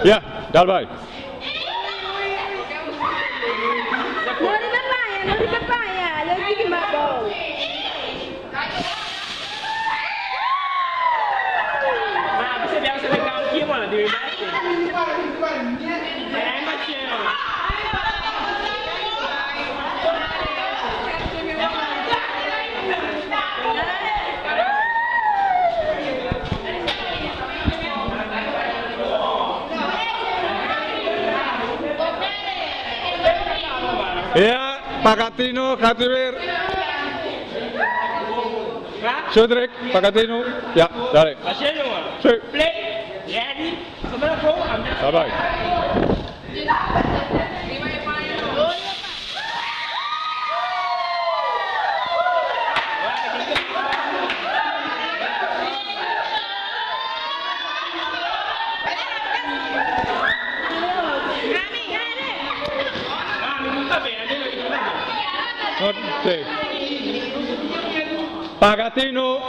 Ya, daarbij. No di papaya, lo di mabo. Bisa bilang sering kaki mana di Ja, Pak Katino gaat u weer. Sudrik, Pak Katino. Ja, daar. Zo. Daarbij. Sí. Pak Katino.